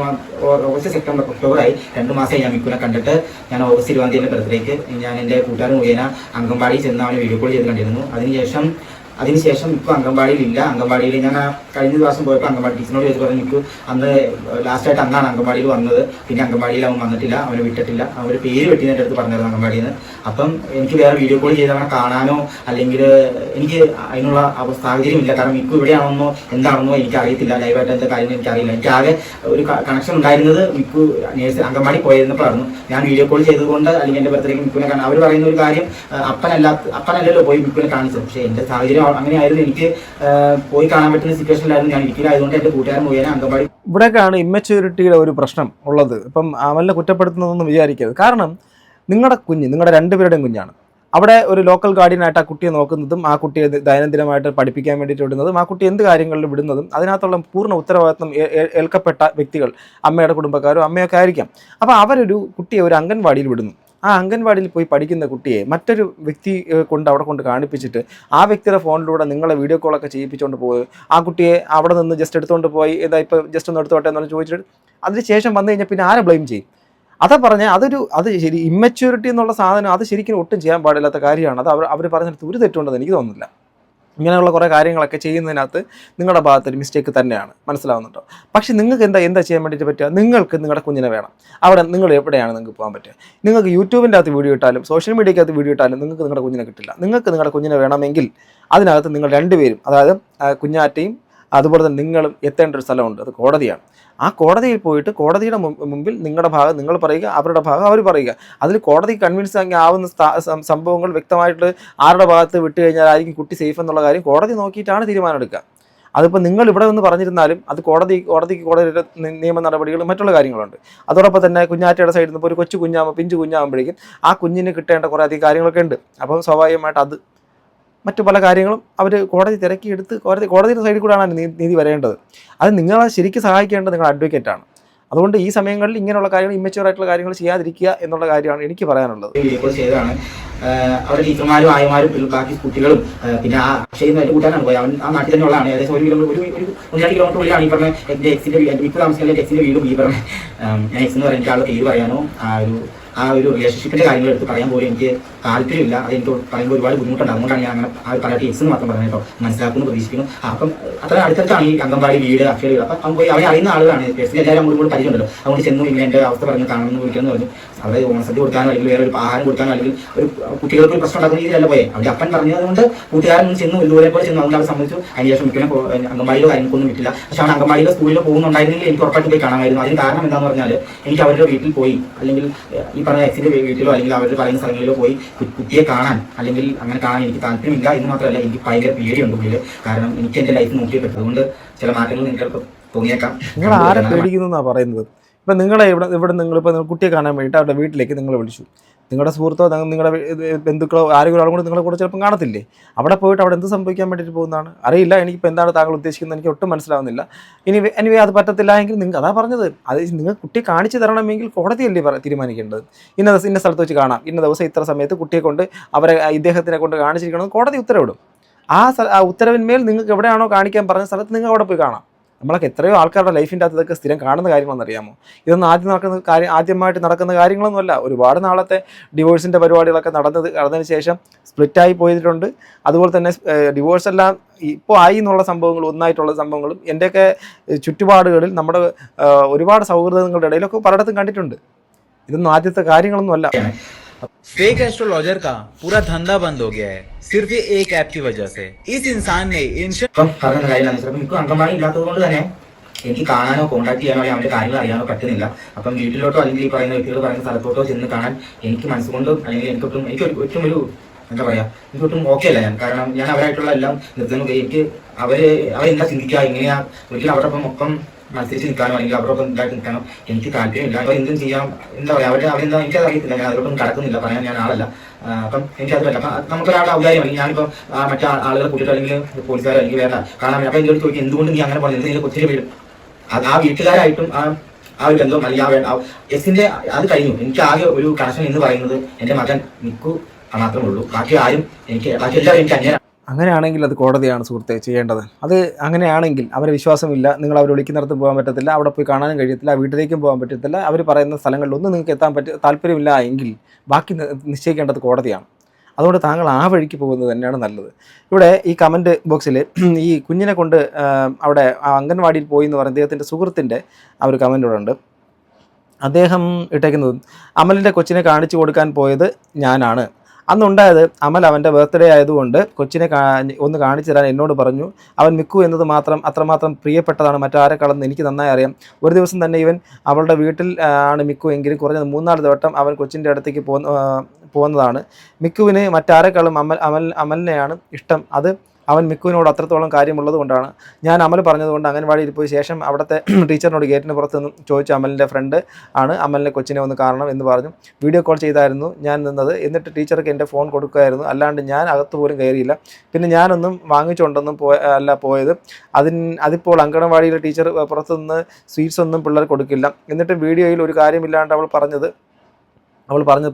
[SPEAKER 1] ഓഗസ്റ്റ് സെപ്റ്റംബർ ഒക്ടോബറായി 2 മാസമായി ഞാൻ മിക്കുനെ കണ്ടിട്ട്. ഞാൻ ഓഗസ്റ്റ് 20 ബർത്ത്ഡേക്ക് ഞാൻ എൻ്റെ കൂട്ടുകാരൻ മുഖേന അംഗൻവാടി ചെന്ന് അവനെ വീഡിയോ കോൾ ചെയ്ത് കണ്ടിരുന്നു. അതിനുശേഷം അതിനുശേഷം മിക്കു അംഗൻവാടിയിൽ ഇല്ല. അംഗൻവാടിയിൽ ഞാൻ കഴിഞ്ഞ ദിവസം പോയപ്പോൾ അംഗൻവാടി ടീച്ചറിനോട് ചോദിച്ചു പറഞ്ഞു മിക്കു അന്ന് ലാസ്റ്റായിട്ട് അന്നാണ് അംഗൻവാടിയിൽ വന്നത്, പിന്നെ അംഗൻവാടിയിൽ അവൻ വന്നിട്ടില്ല, അവനെ വിട്ടിട്ടില്ല, അവൻ്റെ പേര് വെട്ടി എൻ്റെ അടുത്ത് പറഞ്ഞിരുന്നു അംഗൻവാടിയിൽ നിന്ന്. അപ്പം എനിക്ക് വേറെ വീഡിയോ കോൾ ചെയ്ത് അവനെ കാണാനോ അല്ലെങ്കിൽ എനിക്ക് അതിനുള്ള സാഹചര്യം ഇല്ല. കാരണം മിക്കു ഇവിടെയാണെന്നോ എന്താണെന്നോ എനിക്ക് അറിയത്തില്ല, ലൈവായിട്ട് എന്താ കാര്യം എനിക്കറിയില്ല. എനിക്ക് ആകെ ഒരു കണക്ഷൻ ഉണ്ടായിരുന്നത് മിക്കു നേഴ്സ് അംഗൻവാടി പോയിരുന്നപ്പോഴായിരുന്നു. ഞാൻ വീഡിയോ കോൾ ചെയ്തുകൊണ്ട് അല്ലെങ്കിൽ എൻ്റെ ബർത്ത്ഡേക്ക് മിക്കുവിനെ കാണാൻ അവർ പറയുന്ന ഒരു കാര്യം, അപ്പനല്ലല്ലോ പോയി മിക്കുവിനെ കാണിച്ചത്. പക്ഷേ എൻ്റെ സാഹചര്യം അങ്ങനെയായിരുന്നു, എനിക്ക് പോയി കാണാൻ പറ്റുന്ന സിറ്റുവേഷനിലായിരുന്നു ഞാൻ ഇരിക്കില്ല. അതുകൊണ്ട് എൻ്റെ കൂട്ടുകാരൻ പോയാൽ അംഗൻവാടി.
[SPEAKER 2] ഇവിടേക്കാണ് ഇമ്മച്യൂരിറ്റിയുടെ ഒരു പ്രശ്നം ഉള്ളത്. ഇപ്പം അമലിനെ കുറ്റപ്പെടുത്തുന്നതൊന്നും വിചാരിക്കരുത്. കാരണം നിങ്ങളുടെ കുഞ്ഞ് നിങ്ങളുടെ രണ്ടുപേരുടെയും കുഞ്ഞാണ്. അവിടെ ഒരു ലോക്കൽ ഗാർഡിയനായിട്ട് ആ കുട്ടിയെ നോക്കുന്നതും ആ കുട്ടിയെ ദൈനംദിനമായിട്ട് പഠിപ്പിക്കാൻ വേണ്ടിയിട്ട് വിടുന്നതും ആ കുട്ടി എന്ത് കാര്യങ്ങളിൽ വിടുന്നതും അതിനകത്തുള്ള പൂർണ്ണ ഉത്തരവാദിത്വം ഏൽക്കപ്പെട്ട വ്യക്തികൾ അമ്മയുടെ കുടുംബക്കാരോ അമ്മയൊക്കെ ആയിരിക്കാം. അപ്പോൾ അവരൊരു കുട്ടിയെ ഒരു അംഗൻവാടിയിൽ വിടുന്നു. ആ അംഗൻവാടിയിൽ പോയി പഠിക്കുന്ന കുട്ടിയെ മറ്റൊരു വ്യക്തി അവിടെ കൊണ്ട് കാണിപ്പിച്ചിട്ട് ആ വ്യക്തിയുടെ ഫോണിലൂടെ നിങ്ങളെ വീഡിയോ കോളൊക്കെ ചെയ്യിപ്പിച്ചുകൊണ്ട് പോയി ആ കുട്ടിയെ അവിടെ നിന്ന് ജസ്റ്റ് എടുത്തുകൊണ്ട് പോയി ഇതാ ഇപ്പോൾ ജസ്റ്റ് ഒന്ന് എടുത്തോട്ടെ എന്ന് ചോദിച്ചിട്ട് അതിന് ശേഷം വന്നു കഴിഞ്ഞാൽ പിന്നെ ആരെ ബ്ലെയിം ചെയ്യും? അതാ പറഞ്ഞാൽ അത് ശരി, ഇമ്മച്യൂരിറ്റി എന്നുള്ള സാധനം അത് ശരിക്കും ഒട്ടും ചെയ്യാൻ പാടില്ലാത്ത കാര്യമാണ്. അത് അവർ പറഞ്ഞിടത്ത് ഒരു തെറ്റുണ്ടെന്ന് എനിക്ക് തോന്നുന്നില്ല. ഇങ്ങനെയുള്ള കുറേ കാര്യങ്ങളൊക്കെ ചെയ്യുന്നതിനകത്ത് നിങ്ങളുടെ ഭാഗത്തൊരു മിസ്റ്റേക്ക് തന്നെയാണ്, മനസ്സിലാവുന്നുണ്ടോ? പക്ഷേ നിങ്ങൾക്ക് എന്താ ചെയ്യാൻ വേണ്ടിയിട്ട് പറ്റുക? നിങ്ങൾക്ക് നിങ്ങളുടെ കുഞ്ഞിനെ വേണം. അവിടെ നിങ്ങൾ എവിടെയാണ് നിങ്ങൾക്ക് പോകാൻ പറ്റുക? നിങ്ങൾക്ക് യൂട്യൂബിൻ്റെ അകത്ത് വീഡിയോ ഇട്ടാലും സോഷ്യൽ മീഡിയക്കകത്ത് വീഡിയോ ഇട്ടാലും നിങ്ങൾക്ക് നിങ്ങളുടെ കുഞ്ഞിനെ കിട്ടില്ല. നിങ്ങൾക്ക് നിങ്ങളുടെ കുഞ്ഞിനെ വേണമെങ്കിൽ അതിനകത്ത് നിങ്ങൾ രണ്ടുപേരും, അതായത് കുഞ്ഞാറ്റയും അതുപോലെ തന്നെ നിങ്ങളും എത്തേണ്ട ഒരു സ്ഥലമുണ്ട്, അത് കോടതിയാണ്. ആ കോടതിയിൽ പോയിട്ട് കോടതിയുടെ മുമ്പിൽ നിങ്ങളുടെ ഭാഗം നിങ്ങൾ പറയുക, അവരുടെ ഭാഗം അവർ പറയുക. അതിൽ കോടതി കൺവിൻസ് ആവുന്ന സംഭവങ്ങൾ വ്യക്തമായിട്ട് ആരുടെ ഭാഗത്ത് വിട്ടു കഴിഞ്ഞാൽ ആയിരിക്കും കുട്ടി സേഫ് എന്നുള്ള കാര്യം കോടതി നോക്കിയിട്ടാണ് തീരുമാനം എടുക്കുക. അതിപ്പോൾ നിങ്ങൾ ഇവിടെ നിന്ന് പറഞ്ഞിരുന്നാലും അത് കോടതിയുടെ നിയമ നടപടികളും മറ്റുള്ള കാര്യങ്ങളുണ്ട്. അതോടൊപ്പം തന്നെ കുഞ്ഞാറ്റയുടെ സൈഡിൽ നിന്ന് ഇപ്പോൾ ഒരു പിഞ്ചു കുഞ്ഞാകുമ്പോഴേക്കും ആ കുഞ്ഞിന് കിട്ടേണ്ട കുറേ അധികം കാര്യങ്ങളൊക്കെ ഉണ്ട്. അപ്പം സ്വാഭാവികമായിട്ട് അത് മറ്റു പല കാര്യങ്ങളും അവർ കോടതി തിരക്കിയെടുത്ത് കോടതിയുടെ സൈഡിൽ കൂടെയാണ് നീതി വരേണ്ടത്. അത് നിങ്ങളെ ശരിക്കും സഹായിക്കേണ്ടത് നിങ്ങളുടെ അഡ്വക്കേറ്റാണ്. അതുകൊണ്ട് ഈ സമയങ്ങളിൽ ഇങ്ങനെയുള്ള കാര്യങ്ങൾ ഇമ്മച്യൂർ ആയിട്ടുള്ള കാര്യങ്ങൾ ചെയ്യാതിരിക്കുക എന്നുള്ള കാര്യമാണ് എനിക്ക് പറയാനുള്ളത്.
[SPEAKER 1] ചെയ്തതാണ് അവിടെ ടീച്ചർമാരും ആയമാരും ബാക്കി കുട്ടികളും പിന്നെ ആ ചെയ്യുന്ന കൂട്ടാനാണ് പോയി. അവൻ ആ നാട്ടിൽ തന്നെ ഉള്ളതാണ്. ഏകദേശം 1 കിലോമീറ്റർ ഉള്ളിലാണ് ഈ പറഞ്ഞ എൻ്റെ എക്സിൻ്റെ മിക്ക താമസിക്കുന്ന എക്സിൻ്റെ വീടും ഈ പറഞ്ഞ ഞാൻ എക്സ് എന്ന് പറയുന്ന ആളുടെ പേര് പറയാനോ ആ ഒരു റിലേഷൻഷിപ്പിന്റെ കാര്യങ്ങൾ എടുത്ത് പറയാൻ പോലും എനിക്ക് താല്പര്യമില്ല. അത് എനിക്ക് പറയുമ്പോൾ ഒരുപാട് ബുദ്ധിമുട്ടുണ്ട്. അതുകൊണ്ടാണ് ഞാൻ അങ്ങനെ ആ പറയാത്ത എക്സ് എന്ന് മാത്രം പറഞ്ഞു കേട്ടോ. മനസ്സിലാക്കുന്നു, പ്രതീക്ഷിക്കുന്നു. അപ്പം അത്ര അടുത്തടുത്താണ് ഈ അംഗൻവാടി വീട് അക്ഷയ വീട്. അപ്പം പോയി അവരെ അറിയുന്ന ആളുകളാണ്, പേഴ്സണലി എല്ലാവരും അങ്ങോട്ട് കൂടി പരിചയമുണ്ടല്ലോ. അതുകൊണ്ട് ചെന്നു ഇങ്ങനെ എൻ്റെ അവസ്ഥ പറഞ്ഞ് കാണുമെന്ന് വിളിക്കാമെന്ന് പറഞ്ഞു. അവിടെ ഓണസദ്യ കൊടുക്കാനോ അല്ലെങ്കിൽ വേറെ ഒരു ആഹാരം കൊടുക്കാനോ അല്ലെങ്കിൽ ഒരു കുട്ടികൾക്ക് ഒരു പ്രശ്നം ഉണ്ടാക്കുന്ന രീതിയിലല്ല പോയെ. അവരുടെ അപ്പൻ പറഞ്ഞതുകൊണ്ട് കൂട്ടുകാരൻ ചെന്നു ഇതുപോലെ പോലെ ചെന്നു. അതുകൊണ്ട് അവർ സംബന്ധിച്ചു. അതിന് ശേഷം മിക്കനെ അംഗൻവാടിയിലോ കാര്യങ്ങൾക്കൊന്നും വിട്ടില്ല. പക്ഷെ അവൻ അംഗൻവാടിയിലോ സ്കൂളിലോ പോകുന്നുണ്ടായിരുന്നെങ്കിൽ എനിക്ക് ഉറപ്പായിട്ട് പോയി കാണാമായിരുന്നു. അതിന് കാരണം എന്താണെന്ന് പറഞ്ഞാൽ എനിക്ക് അവരുടെ വീട്ടിൽ പോയി അല്ലെങ്കിൽ ഈ പറഞ്ഞ എക്സിന്റെ വീട്ടിലോ അല്ലെങ്കിൽ അവർ പറയുന്ന സ്ഥലങ്ങളിലോ പോയി കുട്ടിയെ കാണാൻ അല്ലെങ്കിൽ അങ്ങനെ കാണാൻ എനിക്ക് താല്പര്യമില്ല എന്ന് മാത്രമല്ല എനിക്ക് ഭയങ്കര പേടിയുണ്ട് ഉള്ളിൽ. കാരണം എനിക്ക് എൻ്റെ ലൈഫ് നോക്കിയേ പറ്റും. അതുകൊണ്ട് ചില മാറ്റങ്ങൾ നിങ്ങൾക്ക് തോന്നിയേക്കാം.
[SPEAKER 2] നിങ്ങൾ ആരെ പേടിക്കുന്നു എന്നാണ് പറയുന്നത്? ഇപ്പം നിങ്ങളെ ഇവിടെ നിങ്ങളിപ്പോൾ കുട്ടിയെ കാണാൻ വേണ്ടിയിട്ട് അവരുടെ വീട്ടിലേക്ക് നിങ്ങൾ വിളിച്ചു. നിങ്ങളുടെ സുഹൃത്തോ നിങ്ങളുടെ ബന്ധുക്കളോ ആരെങ്കിലും ഒരാളും കൂടി നിങ്ങളെ കൂടെ ചിലപ്പം കാണത്തില്ലേ? അവിടെ പോയിട്ട് അവിടെ എന്ത് സംഭവിക്കാൻ വേണ്ടിയിട്ട് പോകുന്നതാണ് അറിയില്ല. എനിക്കിപ്പോൾ എന്താണ് താങ്കൾ ഉദ്ദേശിക്കുന്നത് എനിക്ക് ഒട്ടും മനസ്സിലാവുന്നില്ല. എനിവേ അത് പറ്റത്തില്ല എങ്കിൽ നിങ്ങൾക്ക് അതാ പറഞ്ഞത്, അത് നിങ്ങൾ കുട്ടിയെ കാണിച്ചു തരണമെങ്കിൽ കോടതിയല്ലേ തീരുമാനിക്കേണ്ടത്. ഇന്ന സ്ഥലത്ത് വെച്ച് കാണാം, ഇന്ന ദിവസം ഇത്ര സമയത്ത് കുട്ടിയെ കൊണ്ട് ഇദ്ദേഹത്തിനെ കൊണ്ട് കാണിച്ചിരിക്കണമെന്ന് കോടതി ഉത്തരവിടും. ആ ഉത്തരവിന്മേൽ നിങ്ങൾക്ക് എവിടെയാണോ കാണിക്കാൻ പറഞ്ഞ സ്ഥലത്ത് നിങ്ങൾ അവിടെ പോയി കാണാം. നമ്മളൊക്കെ എത്രയോ ആൾക്കാരുടെ ലൈഫിൻ്റെ അകത്ത് ഇതൊക്കെ സ്ഥിരം കാണുന്ന കാര്യങ്ങളെന്നറിയാമോ? ഇതൊന്നും ആദ്യമായിട്ട് നടക്കുന്ന കാര്യങ്ങളൊന്നുമല്ല. ഒരുപാട് നാളത്തെ ഡിവോഴ്സിൻ്റെ പരിപാടികളൊക്കെ നടന്നതിന് ശേഷം സ്പ്ലിറ്റായി പോയിട്ടുണ്ട്. അതുപോലെ തന്നെ ഡിവോഴ്സ് എല്ലാം ഇപ്പോൾ ആയി എന്നുള്ള സംഭവങ്ങൾ ഒന്നായിട്ടുള്ള സംഭവങ്ങളും എൻ്റെയൊക്കെ ചുറ്റുപാടുകളിൽ നമ്മുടെ ഒരുപാട് സൗഹൃദങ്ങളുടെ ഇടയിലൊക്കെ പലയിടത്തും കണ്ടിട്ടുണ്ട്. ഇതൊന്നും ആദ്യത്തെ കാര്യങ്ങളൊന്നുമല്ല.
[SPEAKER 3] फेक एस्ट्रोलॉजर का पूरा धंधा बंद हो गया है सिर्फ ये एक ऐप की वजह से. इस इंसान ने
[SPEAKER 1] അംഗൻവാടി ഇല്ലാത്തത് കൊണ്ട് തന്നെ എനിക്ക് കാണാനോ കോൺടാക്ട് ചെയ്യാനോ അവന്റെ കാര്യങ്ങൾ അറിയാനോ പറ്റുന്നില്ല. അപ്പം വീട്ടിലോട്ടോ അല്ലെങ്കിൽ ഈ പറയുന്ന വ്യക്തികൾ പറയുന്ന സ്ഥലത്തോട്ടോ ചെന്ന് കാണാൻ എനിക്ക് മനസ്സുകൊണ്ടും അല്ലെങ്കിൽ എനിക്ക് ഒട്ടും ഒരു എന്താ പറയാ എനിക്കൊട്ടും ഓക്കെ അല്ല ഞാൻ. കാരണം ഞാൻ അവരായിട്ടുള്ള എല്ലാം നിർത്തുന്നു. എനിക്ക് അവരെന്താ ചിന്തിക്കുക എങ്ങനെയാ ഒരിക്കലും അവരുടെ ഒപ്പം മത്സരിച്ച് നിൽക്കാനോ അല്ലെങ്കിൽ അവരൊപ്പം ഇതായിട്ട് നിൽക്കാനോ എനിക്ക് താല്പര്യമില്ല. അപ്പോൾ എന്തും ചെയ്യാം എന്താ പറയുക അവരെന്താ എനിക്കത് അറിയത്തില്ല. ഞാൻ അതിലോട്ടൊന്നും കടക്കുന്നില്ല, പറയാൻ ഞാൻ ആളല്ല. അപ്പം എനിക്കത് പറ്റില്ല. അപ്പം നമുക്കൊരാളുടെ ഔദാര്യം അല്ലെങ്കിൽ ഞാനിപ്പോൾ മറ്റേ ആളുകളെ കൂട്ടിയിട്ട് അല്ലെങ്കിൽ പോലീസുകാരോ അല്ലെങ്കിൽ വേണ്ട കാണാൻ അപ്പം എന്നോട് ചോദിക്കും എന്തുകൊണ്ട് നീ അങ്ങനെ പറഞ്ഞു എന്തെങ്കിലും കൊച്ചിൻ്റെ വീടും ആ വീട്ടുകാരായിട്ടും ആ ഒരു ബന്ധം അല്ലെങ്കിൽ എസിന്റെ അത് കഴിഞ്ഞു. എനിക്ക് ആകെ ഒരു കണക്ഷൻ എന്ന് പറയുന്നത് എൻ്റെ മകൻ മിക്കു മാത്രമേ ഉള്ളൂ. ബാക്കി ആരും ബാക്കി എല്ലാവരും എനിക്ക് അന്യരാണ്.
[SPEAKER 2] അങ്ങനെയാണെങ്കിൽ അത് കോടതിയാണ് സുഹൃത്തെ ചെയ്യേണ്ടത്. അത് അങ്ങനെയാണെങ്കിൽ അവരെ വിശ്വാസമില്ല, നിങ്ങൾ അവർ വിളിക്കുന്നിടത്ത് പോകാൻ പറ്റത്തില്ല, അവിടെ പോയി കാണാനും കഴിയത്തില്ല, വീട്ടിലേക്കും പോകാൻ പറ്റത്തില്ല, അവർ പറയുന്ന സ്ഥലങ്ങളിലൊന്നും നിങ്ങൾക്ക് എത്താൻ താല്പര്യമില്ല എങ്കിൽ ബാക്കി നിശ്ചയിക്കേണ്ടത് കോടതിയാണ്. അതുകൊണ്ട് താങ്കൾ ആ വഴിക്ക് പോകുന്നത് തന്നെയാണ് നല്ലത്. ഇവിടെ ഈ കമൻറ്റ് ബോക്സിൽ ഈ കുഞ്ഞിനെ കൊണ്ട് അവിടെ അംഗൻവാടിയിൽ പോയി എന്ന് പറയുന്ന അദ്ദേഹത്തിൻ്റെ സുഹൃത്തിൻ്റെ ആ ഒരു കമൻ്റ് ഇവിടെ ഉണ്ട്. അദ്ദേഹം ഇട്ടേക്കുന്നത്, അമലിൻ്റെ കൊച്ചിനെ കാണിച്ചു കൊടുക്കാൻ പോയത് ഞാനാണ്. അന്നുണ്ടായത്, അമൽ അവൻ്റെ ബർത്ത്ഡേ ആയതുകൊണ്ട് കൊച്ചിനെ ഒന്ന് കാണിച്ചു തരാൻ എന്നോട് പറഞ്ഞു. അവൻ മിക്കു എന്നത് അത്രമാത്രം പ്രിയപ്പെട്ടതാണ് മറ്റാരെക്കാളെന്ന് എനിക്ക് നന്നായി അറിയാം. ഒരു ദിവസം തന്നെ ഇവൻ അവളുടെ വീട്ടിൽ ആണ് മിക്കു എങ്കിലും കുറഞ്ഞത് 3-4 വട്ടം അവൻ കൊച്ചിൻ്റെ അടുത്തേക്ക് പോകുന്നതാണ്. മിക്കുവിന് മറ്റാരെക്കാളും അമലിനെയാണ് ഇഷ്ടം. അത് അവൻ മിക്കുവിനോട് അത്രത്തോളം കാര്യമുള്ളത് കൊണ്ടാണ്. ഞാൻ അമൽ പറഞ്ഞതുകൊണ്ട് അംഗൻവാടിയിൽ പോയി ശേഷം അവിടുത്തെ ടീച്ചറിനോട് ഗേറ്റിന് പുറത്ത് നിന്ന് ചോദിച്ചു, അമലിൻ്റെ ഫ്രണ്ട് ആണ്, അമലിനെ കൊച്ചിനെ ഒന്ന് കാണണം എന്ന് പറഞ്ഞു. വീഡിയോ കോൾ ചെയ്തായിരുന്നു ഞാൻ നിന്നത്. എന്നിട്ട് ടീച്ചർക്ക് എൻ്റെ ഫോൺ കൊടുക്കുമായിരുന്നു, അല്ലാണ്ട് ഞാൻ അകത്ത് പോലും കയറിയില്ല. പിന്നെ ഞാനൊന്നും വാങ്ങിച്ചുകൊണ്ടൊന്നും പോയത്. അതിപ്പോൾ അംഗൻവാടിയിലെ ടീച്ചർ പുറത്തുനിന്ന് സ്വീറ്റ്സ് ഒന്നും പിള്ളേർ കൊടുക്കില്ല. എന്നിട്ട് വീഡിയോയിൽ ഒരു കാര്യമില്ലാണ്ട് അവൾ പറഞ്ഞത്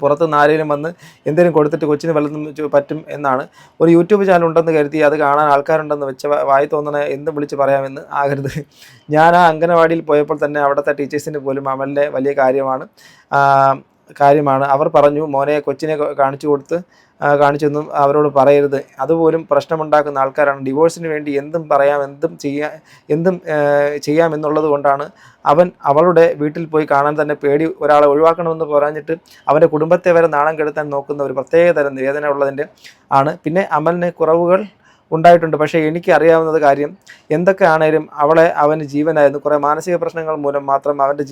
[SPEAKER 2] പുറത്തുനിന്ന് ആരെങ്കിലും വന്ന് എന്തെങ്കിലും കൊടുത്തിട്ട് കൊച്ചിന് വല്ലതും പറ്റും എന്നാണ്. ഒരു യൂട്യൂബ് ചാനൽ ഉണ്ടെന്ന് കരുതി അത് കാണാൻ ആൾക്കാരുണ്ടെന്ന് വെച്ച് വായി തോന്നണ എന്തും വിളിച്ച് പറയാമെന്ന് ആകരുത്. ഞാൻ ആ അംഗനവാടിയിൽ പോയപ്പോൾ തന്നെ അവിടുത്തെ ടീച്ചേഴ്സിന് പോലും അമലിൻ്റെ വലിയ കാര്യമാണ്. അവർ പറഞ്ഞു, മോനെ കൊച്ചിനെ കാണിച്ചൊന്നും അവരോട് പറയരുത്. അതുപോലും പ്രശ്നമുണ്ടാക്കുന്ന ആൾക്കാരാണ്. ഡിവോഴ്സിന് വേണ്ടി എന്തും പറയാം, എന്തും ചെയ്യാമെന്നുള്ളത് കൊണ്ടാണ് അവൻ അവളുടെ വീട്ടിൽ പോയി കാണാൻ തന്നെ പേടി. ഒരാളെ ഒഴിവാക്കണമെന്ന് പറഞ്ഞിട്ട് അവൻ്റെ കുടുംബത്തെ വരെ നാണം കെടുത്താൻ നോക്കുന്ന ഒരു പ്രത്യേക തരം വേദന ഉള്ളതിൻ്റെ ആണ്. പിന്നെ അമലിന് കുറവുകൾ ഉണ്ടായിട്ടുണ്ട്. പക്ഷേ എനിക്ക് അറിയാവുന്നത് കാര്യം എന്തൊക്കെ ആണേലും അവന് ജീവനായിരുന്നു. കുറേ മാനസിക പ്രശ്നങ്ങൾ മൂലം മാത്രം അവൻ്റെ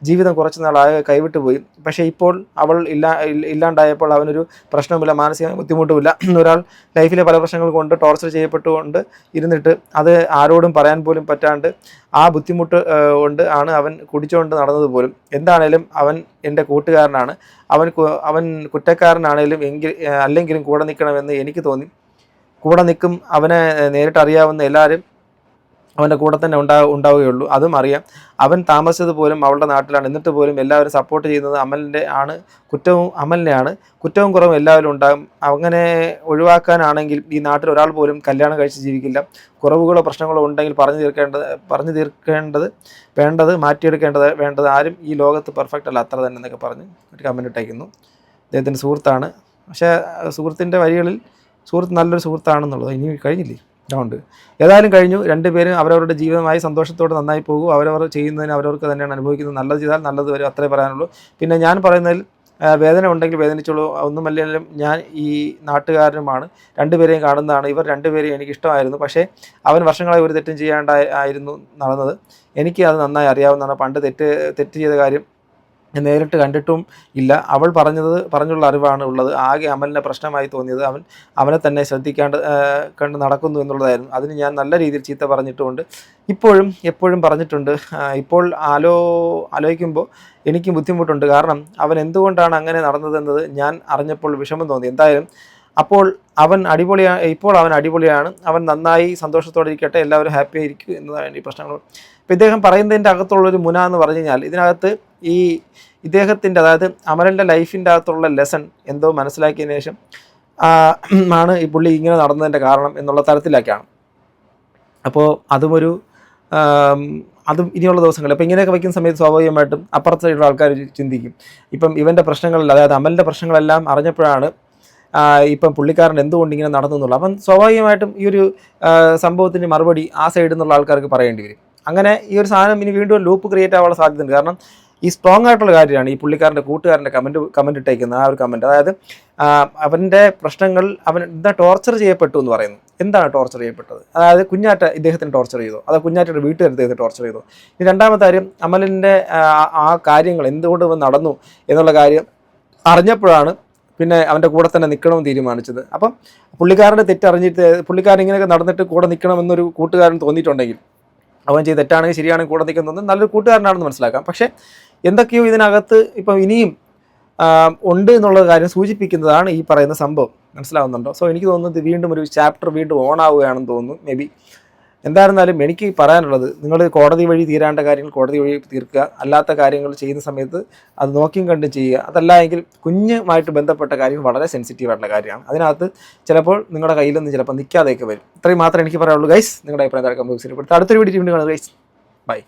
[SPEAKER 2] ജീവിതം കുറച്ച് നാളാകെ കൈവിട്ടു പോയി. പക്ഷേ ഇപ്പോൾ അവൾ ഇല്ലാണ്ടായപ്പോൾ അവനൊരു പ്രശ്നവുമില്ല, മാനസിക ബുദ്ധിമുട്ടുമില്ല. ഒരാൾ ലൈഫിലെ പല പ്രശ്നങ്ങൾ കൊണ്ട് ടോർച്ചർ ചെയ്യപ്പെട്ടുകൊണ്ട് ഇരുന്നിട്ട് അത് ആരോടും പറയാൻ പോലും പറ്റാണ്ട് ആ ബുദ്ധിമുട്ട് കൊണ്ട് ആണ് അവൻ കുടിച്ചുകൊണ്ട് നടന്നത് പോലും. എന്താണേലും അവൻ എൻ്റെ കൂട്ടുകാരനാണ്. അവൻ കുറ്റക്കാരനാണേലും അല്ലെങ്കിലും കൂടെ നിൽക്കണമെന്ന് എനിക്ക് തോന്നി. കൂടെ നിൽക്കും. അവനെ നേരിട്ട് അറിയാവുന്ന എല്ലാവരും അവൻ്റെ കൂടെ തന്നെ ഉണ്ടാവുകയുള്ളൂ. അതും അറിയാം. അവൻ താമസിച്ചത് പോലും അവളുടെ നാട്ടിലാണ്. എന്നിട്ട് പോലും എല്ലാവരും സപ്പോർട്ട് ചെയ്യുന്നത് അമലിനെയാണ്. കുറ്റവും കുറവും എല്ലാവരും ഉണ്ടാകും. അങ്ങനെ ഒഴിവാക്കാനാണെങ്കിൽ ഈ നാട്ടിൽ ഒരാൾ പോലും കല്യാണം കഴിച്ച് ജീവിക്കില്ല. കുറവുകളോ പ്രശ്നങ്ങളോ ഉണ്ടെങ്കിൽ പറഞ്ഞു തീർക്കേണ്ടത് വേണ്ടത് ആരും ഈ ലോകത്ത് പെർഫെക്റ്റ് അല്ല, അത്ര തന്നെ എന്നൊക്കെ പറഞ്ഞ് ഒരു കമൻറ്റ് ഇട്ടേക്കുന്നു. അദ്ദേഹത്തിൻ്റെ സുഹൃത്താണ്. പക്ഷേ സുഹൃത്തിൻ്റെ വരികളിൽ സുഹൃത്ത് നല്ലൊരു സുഹൃത്താണെന്നുള്ളത് ഇനി കഴിഞ്ഞില്ലേ, അതുകൊണ്ട് ഏതായാലും കഴിഞ്ഞു. രണ്ടുപേരും അവരവരുടെ ജീവിതമായി സന്തോഷത്തോടെ നന്നായി പോകും. അവരവർ ചെയ്യുന്നതിന് അവരവർക്ക് തന്നെയാണ് അനുഭവിക്കുന്നത്. നല്ലത് ചെയ്താൽ നല്ലത് വരും, അത്രേ പറയാനുള്ളൂ. പിന്നെ ഞാൻ പറയുന്നതിൽ വേദന ഉണ്ടെങ്കിൽ വേദനിച്ചോളൂ. ഒന്നുമല്ലെങ്കിലും ഞാൻ ഈ നാട്ടുകാരനുമാണ്. രണ്ടുപേരെയും കാണുന്നതാണ്. ഇവർ രണ്ടുപേരെയും എനിക്കിഷ്ടമായിരുന്നു. പക്ഷേ അവൻ വർഷങ്ങളായി ഒരു തെറ്റും ചെയ്യാണ്ടായിരുന്നു നടന്നത്. എനിക്ക് അത് നന്നായി അറിയാവുന്നതാണ്. പണ്ട് തെറ്റ് ചെയ്ത കാര്യം നേരിട്ട് കണ്ടിട്ടും ഇല്ല. അവൾ പറഞ്ഞുള്ള അറിവാണ് ഉള്ളത്. ആകെ അമലിൻ്റെ പ്രശ്നമായി തോന്നിയത് അവനെ തന്നെ കണ്ട് നടക്കുന്നു എന്നുള്ളതായിരുന്നു. അതിന് ഞാൻ നല്ല രീതിയിൽ ചീത്ത പറഞ്ഞിട്ടുമുണ്ട്. എപ്പോഴും പറഞ്ഞിട്ടുണ്ട്. ഇപ്പോൾ ആലോചിക്കുമ്പോൾ എനിക്ക് ബുദ്ധിമുട്ടുണ്ട്. കാരണം അവൻ എന്തുകൊണ്ടാണ് അങ്ങനെ നടന്നതെന്നത് ഞാൻ അറിഞ്ഞപ്പോൾ വിഷമം തോന്നി. എന്തായാലും അപ്പോൾ അവൻ അടിപൊളിയാണ്. അവൻ നന്നായി സന്തോഷത്തോടെ ഇരിക്കട്ടെ, എല്ലാവരും ഹാപ്പി ആയിരിക്കും എന്നതാണ് ഈ പ്രശ്നങ്ങൾ. അപ്പോൾ ഇദ്ദേഹം പറയുന്നതിൻ്റെ അകത്തുള്ളൊരു മുന എന്ന് പറഞ്ഞു കഴിഞ്ഞാൽ, ഇതിനകത്ത് ഇദ്ദേഹത്തിൻ്റെ, അതായത് അമലിൻ്റെ ലൈഫിൻ്റെ അകത്തുള്ള ലെസൺ എന്തോ മനസ്സിലാക്കിയതിന് ശേഷം ആണ് ഈ പുള്ളി ഇങ്ങനെ നടന്നതിൻ്റെ കാരണം എന്നുള്ള തരത്തിലേക്കാണ്. അപ്പോൾ അതും ഇനിയുള്ള ദിവസങ്ങളിൽ അപ്പോൾ ഇങ്ങനെയൊക്കെ വയ്ക്കുന്ന സമയത്ത് സ്വാഭാവികമായിട്ടും അപ്പുറത്തുള്ള ആൾക്കാർ ചിന്തിക്കും, ഇപ്പം ഇവൻ്റെ പ്രശ്നങ്ങളിൽ, അതായത് അമലിൻ്റെ പ്രശ്നങ്ങളെല്ലാം അറിഞ്ഞപ്പോഴാണ് ഇപ്പം പുള്ളിക്കാരൻ എന്തുകൊണ്ട് ഇങ്ങനെ നടന്നു എന്നുള്ളത്. അപ്പം സ്വാഭാവികമായിട്ടും ഈ ഒരു സംഭവത്തിൻ്റെ മറുപടി ആ സൈഡിൽ നിന്നുള്ള ആൾക്കാർക്ക് പറയേണ്ടി വരും. അങ്ങനെ ഈ ഒരു സാധനം ഇനി വീണ്ടും ലൂപ്പ് ക്രിയേറ്റ് ആവാനുള്ള സാധ്യതയുണ്ട്. കാരണം ഈ സ്ട്രോങ് ആയിട്ടുള്ള കാര്യമാണ് ഈ പുള്ളിക്കാരൻ്റെ കൂട്ടുകാരൻ്റെ കമൻറ്റ് ഇട്ടേക്കുന്നത്. ആ ഒരു കമൻറ്റ്, അതായത് അവൻ്റെ പ്രശ്നങ്ങൾ എന്താ ടോർച്ചർ ചെയ്യപ്പെട്ടു എന്ന് പറയുന്നു. എന്താണ് ടോർച്ചർ ചെയ്യപ്പെട്ടത്? അതായത് കുഞ്ഞാറ്റ ഇദ്ദേഹത്തിന് ടോർച്ചർ ചെയ്തോ, അതോ കുഞ്ഞാറ്റയുടെ വീട്ടുകാർ ഇദ്ദേഹത്തെ ടോർച്ചർ ചെയ്തോ? ഇനി രണ്ടാമത്തെ കാര്യം, അമലിൻ്റെ ആ കാര്യങ്ങൾ എന്തുകൊണ്ട് നടന്നു എന്നുള്ള കാര്യം അറിഞ്ഞപ്പോഴാണ് പിന്നെ അവൻ്റെ കൂടെ തന്നെ നിൽക്കണമെന്ന് തീരുമാനിച്ചത്. അപ്പം പുള്ളിക്കാരൻ്റെ തെറ്ററിഞ്ഞിട്ട് പുള്ളിക്കാരൻ ഇങ്ങനെയൊക്കെ നടന്നിട്ട് കൂടെ നിൽക്കണമെന്നൊരു കൂട്ടുകാരൻ തോന്നിയിട്ടുണ്ടെങ്കിൽ, അവൻ ചെയ്ത് തെറ്റാണെങ്കിൽ ശരിയാണെങ്കിൽ കൂടെ നിൽക്കുന്നത് നല്ലൊരു കൂട്ടുകാരനാണെന്ന് മനസ്സിലാക്കാം. പക്ഷേ എന്തൊക്കെയോ ഇതിനകത്ത് ഇപ്പം ഇനിയും ഉണ്ട് എന്നുള്ള കാര്യം സൂചിപ്പിക്കുന്നതാണ് ഈ പറയുന്ന സംഭവം. മനസ്സിലാവുന്നുണ്ടോ? സോ എനിക്ക് തോന്നുന്നത് വീണ്ടും ഒരു ചാപ്റ്റർ ഓൺ ആവുകയാണെന്ന് തോന്നുന്നു. മേ ബി എന്തായിരുന്നാലും എനിക്ക് പറയാനുള്ളത്, നിങ്ങൾ കോടതി വഴി തീരാണ്ട കാര്യങ്ങൾ കോടതി വഴി തീർക്കുക. അല്ലാത്ത കാര്യങ്ങൾ ചെയ്യുന്ന സമയത്ത് അത് നോക്കിയും കണ്ടും ചെയ്യുക. അതല്ല എങ്കിൽ കുഞ്ഞുമായിട്ട് ബന്ധപ്പെട്ട കാര്യങ്ങൾ വളരെ സെൻസിറ്റീവായിട്ടുള്ള കാര്യമാണ്. അതിനകത്ത് ചിലപ്പോൾ നിങ്ങളുടെ കയ്യിലൊന്നും ചിലപ്പോൾ നിൽക്കാതെയൊക്കെ വരും. ഇത്രയും മാത്രമേ എനിക്ക് പറയാനുള്ളൂ ഗൈസ്. നിങ്ങളുടെ അഭിപ്രായം കമന്റ് ബോക്സിൽ കൊടുത്ത് അടുത്തൊരു വീഡിയോ കാണുക ഗൈസ്. ബൈ.